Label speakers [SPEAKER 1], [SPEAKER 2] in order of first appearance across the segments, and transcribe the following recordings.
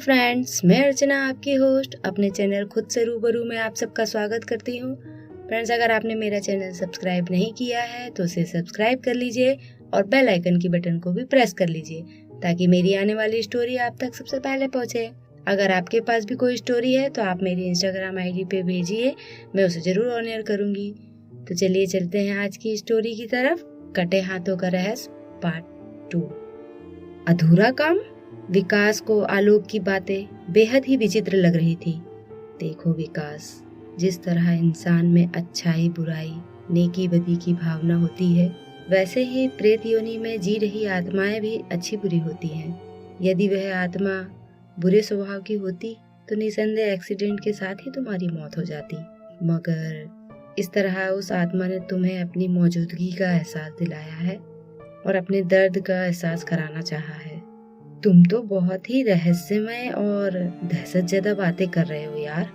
[SPEAKER 1] Friends, मैं अर्चना आपकी host अपने चैनल खुद से रूबरू में आप सबका स्वागत करती हूँ। फ्रेंड्स, अगर आपने मेरा चैनल सब्सक्राइब नहीं किया है तो उसे सब्सक्राइब कर लीजिए और बेल आइकन की बटन को भी प्रेस कर लीजिए ताकि मेरी आने वाली स्टोरी आप तक सबसे पहले पहुँचे। अगर आपके पास भी कोई स्टोरी है तो आप मेरी इंस्टाग्राम आईडी पे भेजिए, मैं उसे जरूर ऑन एयर करूँगी। तो चलिए चलते हैं आज की स्टोरी की तरफ। कटे हाथों का रहस्य पार्ट 2। अधूरा काम। विकास को आलोक की बातें बेहद ही विचित्र लग रही थी। देखो विकास, जिस तरह इंसान में अच्छाई बुराई नेकी बदी की भावना होती है, वैसे ही प्रेत योनि में जी रही आत्माएं भी अच्छी बुरी होती हैं। यदि वह आत्मा बुरे स्वभाव की होती तो निसंदेह एक्सीडेंट के साथ ही तुम्हारी मौत हो जाती, मगर इस तरह उस आत्मा ने तुम्हें अपनी मौजूदगी का एहसास दिलाया है और अपने दर्द का एहसास कराना चाहा है। तुम तो बहुत ही रहस्यमय और दहशतजदा बातें कर रहे हो यार।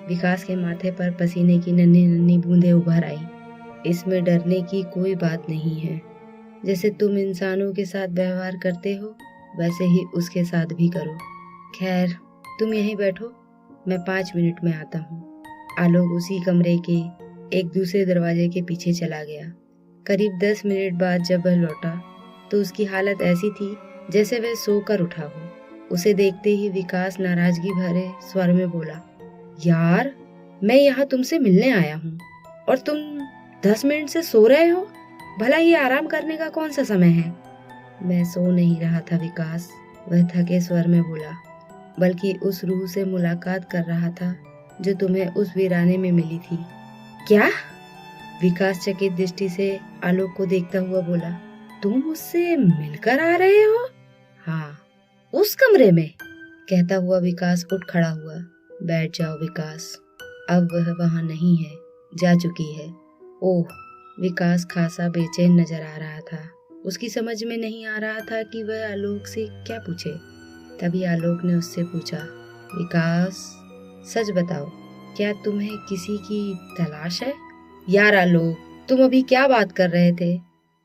[SPEAKER 1] विकास के माथे पर पसीने की नन्ही नन्ही बूंदें उभर आई। इसमें डरने की कोई बात नहीं है। जैसे तुम इंसानों के साथ व्यवहार करते हो वैसे ही उसके साथ भी करो। खैर, तुम यहीं बैठो, मैं 5 मिनट में आता हूँ। आलोक उसी कमरे के एक दूसरे दरवाजे के पीछे चला गया। करीब 10 मिनट बाद जब वह लौटा तो उसकी हालत ऐसी थी जैसे वह सोकर उठा हो। उसे देखते ही विकास नाराजगी भरे स्वर में बोला, यार, मैं यहाँ तुमसे मिलने आया हूँ और तुम 10 मिनट से सो रहे हो। भला ये आराम करने का कौन सा समय है? मैं सो नहीं रहा था विकास, वह थके स्वर में बोला, बल्कि उस रूह से मुलाकात कर रहा था जो तुम्हें उस वीराने में मिली थी। क्या? विकास चकित दृष्टि से आलोक को देखता हुआ बोला, तुम मुझसे मिलकर आ रहे हो? हाँ, उस कमरे में। कहता हुआ विकास उठ खड़ा हुआ। बैठ जाओ विकास, अब वह वहाँ नहीं है, जा चुकी है। ओह, विकास खासा बेचैन नजर आ रहा था। उसकी समझ में नहीं आ रहा था कि वह आलोक से क्या पूछे। तभी आलोक ने उससे पूछा, विकास, सच बताओ, क्या तुम्हें किसी की तलाश है? यार आलोक, तुम अभी क्या बात कर रहे थे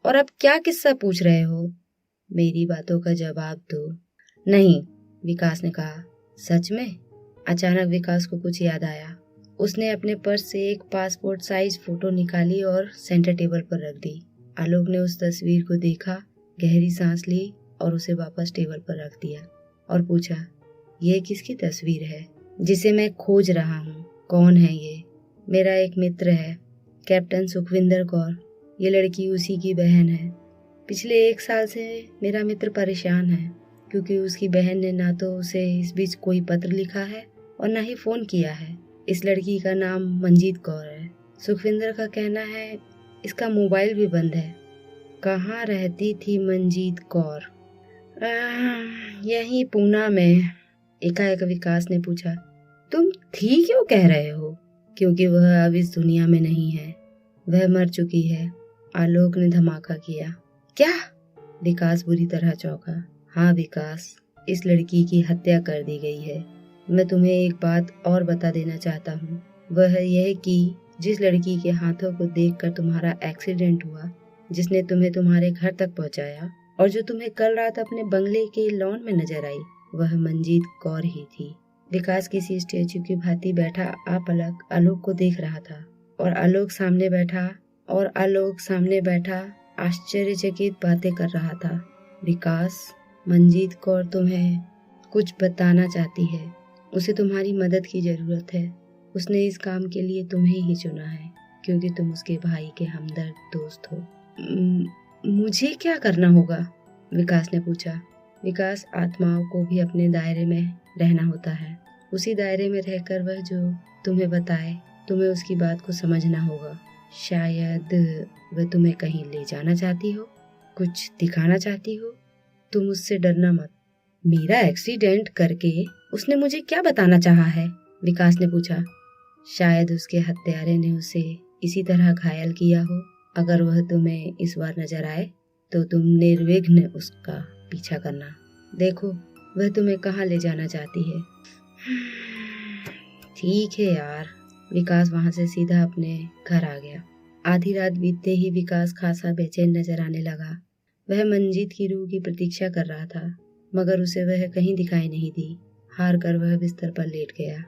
[SPEAKER 1] और अब क्या किस्सा पूछ रहे हो? मेरी बातों का जवाब दो। नहीं, विकास ने कहा। सच में? अचानक विकास को कुछ याद आया। उसने अपने पर्स से एक पासपोर्ट साइज फोटो निकाली और सेंटर टेबल पर रख दी। आलोक ने उस तस्वीर को देखा, गहरी सांस ली और उसे वापस टेबल पर रख दिया और पूछा, यह किसकी तस्वीर है जिसे मैं खोज रहा हूँ? कौन है ये? मेरा एक मित्र है, कैप्टन सुखविंदर कौर। ये लड़की उसी की बहन है। पिछले 1 साल से मेरा मित्र परेशान है क्योंकि उसकी बहन ने ना तो उसे इस बीच कोई पत्र लिखा है और ना ही फोन किया है। इस लड़की का नाम मंजीत कौर है। सुखविंदर का कहना है इसका मोबाइल भी बंद है। कहाँ रहती थी मंजीत कौर? यहीं पूना में। एकाएक विकास ने पूछा, तुम थी क्यों कह रहे हो? क्योंकि वह अब इस दुनिया में नहीं है, वह मर चुकी है। आलोक ने धमाका किया। क्या? विकास बुरी तरह चौंका। हाँ विकास, इस लड़की की हत्या कर दी गई है। मैं तुम्हें एक बात और बता देना चाहता हूँ, वह यह कि जिस लड़की के हाथों को देखकर तुम्हारा एक्सीडेंट हुआ, जिसने तुम्हें तुम्हारे घर तक पहुँचाया और जो तुम्हें कल रात अपने बंगले के लॉन में नजर आई, वह मंजीत कौर ही थी। विकास किसी स्टेच्यू की भांति बैठा आपलक आलोक को देख रहा था और आलोक सामने बैठा आश्चर्यचकित बातें कर रहा था। विकास, मंजीत कौर तुम्हें कुछ बताना चाहती है। उसे तुम्हारी मदद की जरूरत है। उसने इस काम के लिए तुम्हें ही चुना है क्योंकि तुम उसके भाई के हमदर्द दोस्त हो। मुझे क्या करना होगा? विकास ने पूछा। विकास, आत्माओं को भी अपने दायरे में रहना होता है। उसी दायरे में रहकर वह जो तुम्हें बताए, तुम्हें उसकी बात को समझना होगा। शायद वह तुम्हें कहीं ले जाना चाहती हो, कुछ दिखाना चाहती हो। तुम उससे डरना मत। मेरा एक्सीडेंट करके उसने मुझे क्या बताना चाहा है? विकास ने पूछा। शायद उसके हत्यारे ने उसे इसी तरह घायल किया हो। अगर वह तुम्हें इस बार नजर आए तो तुम निर्विघ्न उसका पीछा करना। देखो वह तुम्हें कहाँ ले जाना चाहती है। ठीक है यार। विकास वहाँ से सीधा अपने घर आ गया। आधी रात बीतते ही विकास खासा बेचैन नजर आने लगा। वह मंजीत की रूह की प्रतीक्षा कर रहा था, मगर उसे वह कहीं दिखाई नहीं दी। हार कर वह बिस्तर पर लेट गया।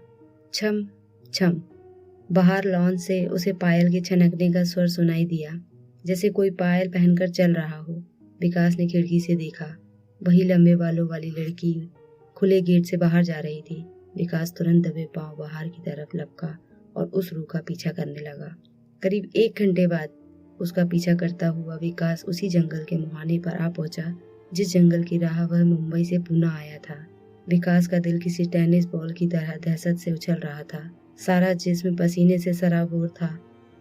[SPEAKER 1] छम छम बाहर लॉन से उसे पायल के छनकने का स्वर सुनाई दिया, जैसे कोई पायल पहनकर चल रहा हो। विकास ने खिड़की से देखा, वही लंबे बालों वाली लड़की खुले गेट से बाहर जा रही थी। विकास तुरंत दबे पांव बाहर की तरफ लपका और उस रूह का पीछा करने लगा। करीब 1 घंटे बाद उसका पीछा करता हुआ विकास उसी जंगल के मुहाने पर आ पहुंचा जिस जंगल की राह वह मुंबई से पुणे आया था। विकास का दिल किसी टेनिस बॉल की तरह दहशत से उछल रहा था। सारा जिस्म पसीने से सराबोर था,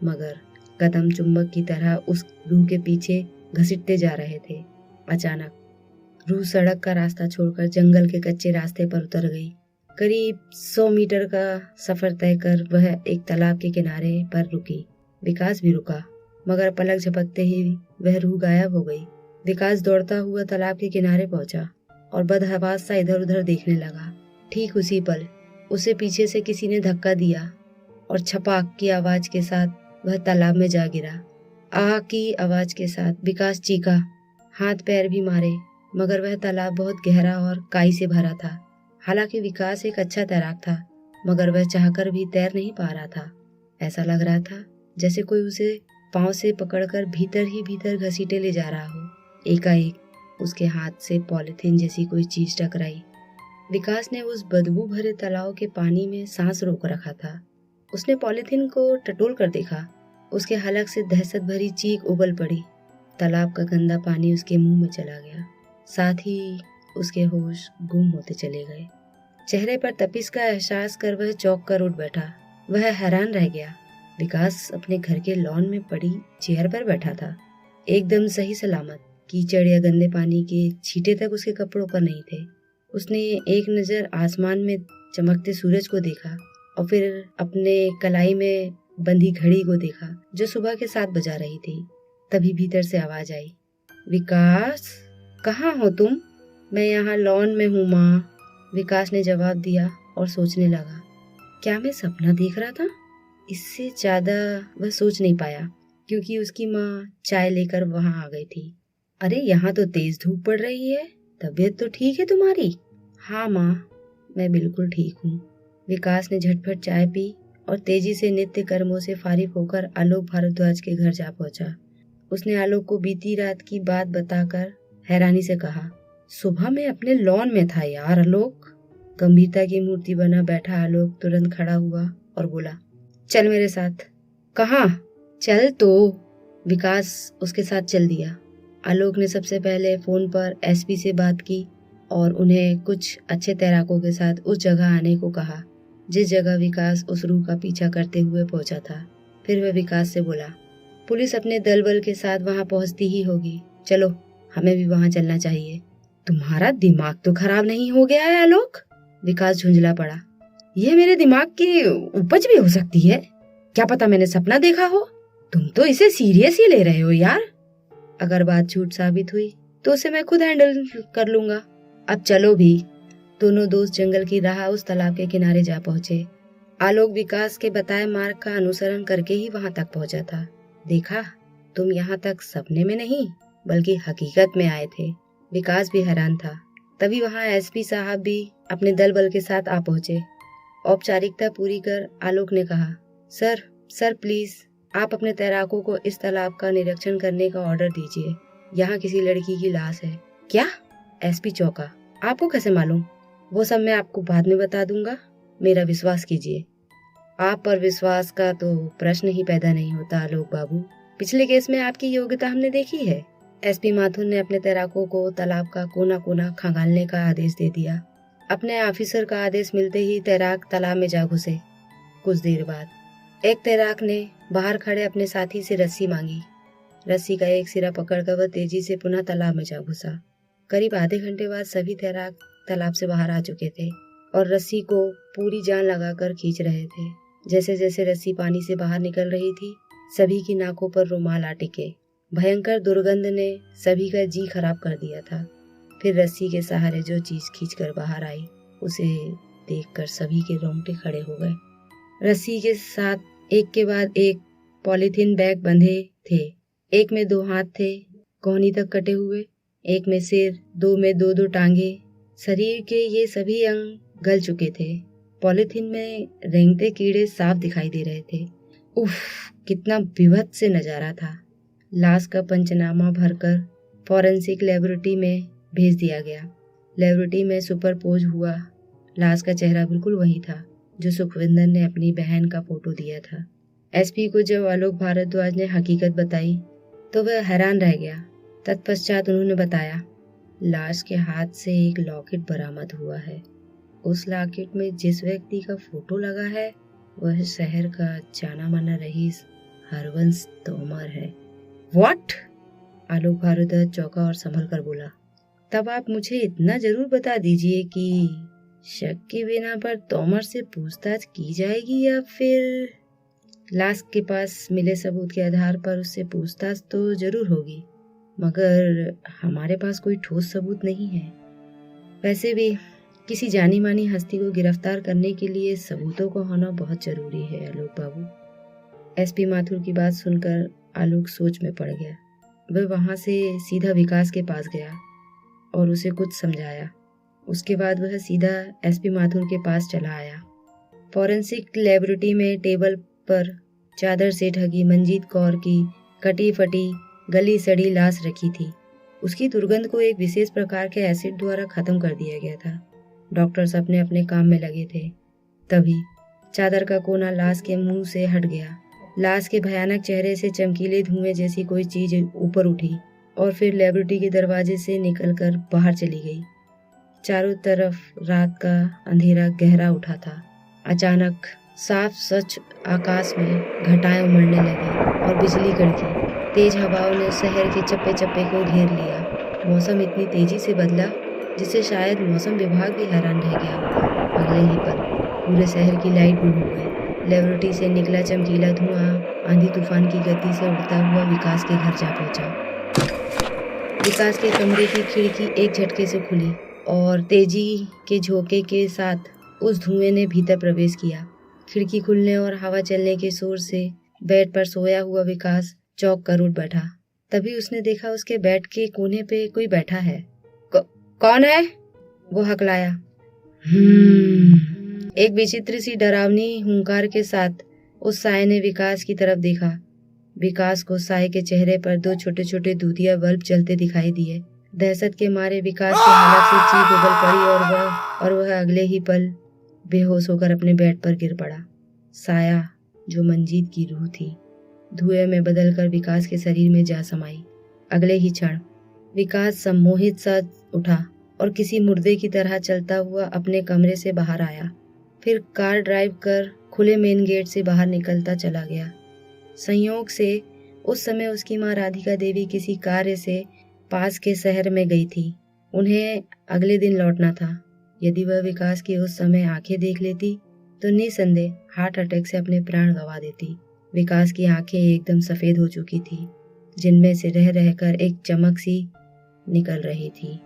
[SPEAKER 1] मगर कदम चुंबक की तरह उस रूह के पीछे घसीटते जा रहे थे। अचानक रूह सड़क का रास्ता छोड़कर जंगल के कच्चे रास्ते पर उतर गई। करीब 100 मीटर का सफर तय कर वह एक तालाब के किनारे पर रुकी। विकास भी रुका, मगर पलक झपकते ही वह रूह गायब हो गई। विकास दौड़ता हुआ तालाब के किनारे पहुंचा और बदहवास सा इधर उधर देखने लगा। ठीक उसी पल उसे पीछे से किसी ने धक्का दिया और छपाक की आवाज के साथ वह तालाब में जा गिरा। आह की आवाज के साथ विकास चीखा, हाथ पैर भी मारे, मगर वह तालाब बहुत गहरा और काई से भरा था। हालांकि विकास एक अच्छा तैराक था, मगर वह चाहकर भी तैर नहीं पा रहा था। ऐसा लग रहा था जैसे कोई उसे पांव से पकड़कर भीतर ही भीतर घसीटे ले जा रहा हो। एकाएक उसके हाथ से पॉलिथीन जैसी कोई चीज टकराई। विकास ने उस बदबू भरे तालाब के पानी में सांस रोक रखा था। उसने पॉलिथीन को टटोल कर देखा। उसके हलक से दहशत भरी चीख उबल पड़ी। तालाब का गंदा पानी उसके मुंह में चला गया, साथ ही उसके होश गुम होते चले गए। चेहरे पर तपिश का एहसास कर वह चौंक कर उठ बैठा। वह हैरान रह गया। विकास अपने घर के लॉन में पड़ी चेयर पर बैठा था, एकदम सही सलामत। कीचड़ या गंदे पानी के छींटे तक उसके कपड़ों पर नहीं थे। उसने एक नजर आसमान में चमकते सूरज को देखा और फिर अपने कलाई में बंधी घड़ी को देखा जो सुबह के 7 बजा रही थी। तभी भीतर से आवाज आई, विकास, कहाँ हो तुम? मैं यहाँ लॉन में हूँ माँ, विकास ने जवाब दिया और सोचने लगा, क्या मैं सपना देख रहा था? इससे ज्यादा वह सोच नहीं पाया क्योंकि उसकी माँ चाय लेकर वहाँ आ गई थी। अरे यहाँ तो तेज धूप पड़ रही है, तबीयत तो ठीक है तुम्हारी? हाँ माँ, मैं बिल्कुल ठीक हूँ। विकास ने झटपट चाय पी और तेजी से नित्य कर्मों से फारिग होकर आलोक भारद्वाज के घर जा पहुंचा। उसने आलोक को बीती रात की बात बताकर हैरानी से कहा, सुबह मैं अपने लॉन में था यार आलोक। गंभीरता की मूर्ति बना बैठा आलोक तुरंत खड़ा हुआ और बोला, चल मेरे साथ। कहाँ? चल तो। विकास उसके साथ चल दिया। आलोक ने सबसे पहले फोन पर एसपी से बात की और उन्हें कुछ अच्छे तैराकों के साथ उस जगह आने को कहा जिस जगह विकास उस रूह का पीछा करते हुए पहुंचा था। फिर वह विकास से बोला, पुलिस अपने दल बल के साथ वहां पहुंचती ही होगी, चलो हमें भी वहां चलना चाहिए। तुम्हारा दिमाग तो खराब नहीं हो गया है आलोक? विकास झुंझला पड़ा। यह मेरे दिमाग की उपज भी हो सकती है, क्या पता मैंने सपना देखा हो। तुम तो इसे सीरियस ही ले रहे हो यार। अगर बात झूठ साबित हुई तो उसे मैं खुद हैंडल कर लूंगा। अब चलो भी। दोनों दोस्त जंगल की राह उस तालाब के किनारे जा पहुंचे। आलोक विकास के बताए मार्ग का अनुसरण करके ही वहां तक पहुंचा था। देखा, तुम यहाँ तक सपने में नहीं बल्कि हकीकत में आए थे। विकास भी हैरान था। तभी वहां एसपी साहब भी अपने दल बल के साथ आ पहुंचे। औपचारिकता पूरी कर आलोक ने कहा, सर प्लीज आप अपने तैराकों को इस तालाब का निरीक्षण करने का ऑर्डर दीजिए। यहाँ किसी लड़की की लाश है। क्या? एसपी चौंका। आपको कैसे मालूम? वो सब मैं आपको बाद में बता दूंगा, मेरा विश्वास कीजिए। आप पर विश्वास का तो प्रश्न ही पैदा नहीं होता आलोक बाबू। पिछले केस में आपकी योग्यता हमने देखी है। एसपी माथुर ने अपने तैराकों को तालाब का कोना कोना खंगालने का आदेश दे दिया। अपने ऑफिसर का आदेश मिलते ही तैराक तालाब में जा घुसे। कुछ देर बाद एक तैराक ने बाहर खड़े अपने साथी से रस्सी मांगी। रस्सी का एक सिरा पकड़कर वह तेजी से पुनः तालाब में जा घुसा। करीब आधे घंटे बाद सभी तैराक तालाब से बाहर आ चुके थे और रस्सी को पूरी जान लगाकर खींच रहे थे। जैसे जैसे रस्सी पानी से बाहर निकल रही थी, सभी की नाकों पर रुमाल आ टिके। भयंकर दुर्गंध ने सभी का जी खराब कर दिया था। फिर रस्सी के सहारे जो चीज खींचकर बाहर आई, उसे देखकर सभी के रोंगटे खड़े हो गए। रस्सी के साथ एक के बाद एक पॉलीथीन बैग बंधे थे। एक में 2 हाथ थे, कोहनी तक कटे हुए, एक में सिर, 2 में 2 टांगे। शरीर के ये सभी अंग गल चुके थे। पॉलीथीन में रेंगते कीड़े साफ दिखाई दे रहे थे। उफ, कितना विभत्स से नजारा था। लाश का पंचनामा भरकर फॉरेंसिक लेबोरेटरी में भेज दिया गया। लेबोरेटरी में सुपरपोज हुआ लाश का चेहरा बिल्कुल वही था जो सुखविंदर ने अपनी बहन का फोटो दिया था। एसपी को जब आलोक भारद्वाज ने हकीकत बताई तो वह हैरान रह गया। तत्पश्चात उन्होंने बताया, लाश के हाथ से एक लॉकेट बरामद हुआ है। उस लॉकेट में जिस व्यक्ति का फोटो लगा है वह शहर का जाना माना रईस हरवंश तोमर है। व्हाट? आलोक भारद्वाज चौंका और संभल कर बोला, तब आप मुझे इतना जरूर बता दीजिए कि शक के बिना पर तोमर से पूछताछ की जाएगी या फिर? लाश के पास मिले सबूत के आधार पर उससे पूछताछ तो जरूर होगी, मगर हमारे पास कोई ठोस सबूत नहीं है। वैसे भी किसी जानी मानी हस्ती को गिरफ्तार करने के लिए सबूतों का होना बहुत जरूरी है आलोक बाबू। एसपी माथुर की बात सुनकर आलोक सोच में पड़ गया। वह वहां से सीधा विकास के पास गया और उसे कुछ समझाया। उसके बाद वह सीधा एसपी माथुर के पास चला आया। फॉरेंसिक लेबोरेटरी में टेबल पर चादर से ढकी मंजीत कौर की कटी फटी गली सड़ी लाश रखी थी। उसकी दुर्गंध को एक विशेष प्रकार के एसिड द्वारा खत्म कर दिया गया था। डॉक्टर्स अपने अपने काम में लगे थे। तभी चादर का कोना लाश के मुंह से हट गया। लाश के भयानक चेहरे से चमकीले धुएं जैसी कोई चीज ऊपर उठी और फिर लेबोरेटरी के दरवाजे से निकलकर बाहर चली गई। चारों तरफ रात का अंधेरा गहरा उठा था। अचानक साफ स्वच्छ आकाश में घटाएं उमड़ने लगी और बिजली कड़की। तेज हवाओं ने शहर के चप्पे चप्पे को घेर लिया। मौसम इतनी तेजी से बदला जिससे शायद मौसम विभाग भी हैरान रह गया। अगले ही पल पूरे शहर की लाइट गुम हो गई। लेबोरेटरी से निकला चमकीला धुआं आंधी तूफान की गति से उड़ता हुआ विकास के घर जा पहुंचा। विकास के कमरे की खिड़की एक झटके से खुली और तेजी के झोंके के साथ उस धुएं ने भीतर प्रवेश किया। खिड़की खुलने और हवा चलने के शोर से बेड पर सोया हुआ विकास चौंक कर उठ बैठा। तभी उसने देखा उसके बेड के कोने पे कोई बैठा है। कौन है? वो हकलाया। एक विचित्र सी डरावनी हुंकार के साथ उस साय ने विकास की तरफ देखा। विकास को साय के चेहरे पर दो छोटे छोटे दूधिया बल्ब जलते दिखाई दिए। दहशत के मारे विकास के हलक से चीख उगल पड़ी और वह अगले ही पल बेहोश होकर अपने बेड पर गिर पड़ा। साया जो मंजीत की रूह थी धुएं में बदलकर विकास के शरीर में जा समाई। अगले ही क्षण विकास सम्मोहित सा उठा और किसी मुर्दे की तरह चलता हुआ अपने कमरे से बाहर आया। फिर कार ड्राइव कर खुले मेन गेट से बाहर निकलता चला गया। संयोग से उस समय उसकी माँ राधिका देवी किसी कार्य से पास के शहर में गई थी। उन्हें अगले दिन लौटना था। यदि वह विकास की उस समय आंखें देख लेती तो निसंदेह हार्ट अटैक से अपने प्राण गंवा देती। विकास की आंखें एकदम सफेद हो चुकी थी, जिनमें से रह रहकर एक चमक सी निकल रही थी।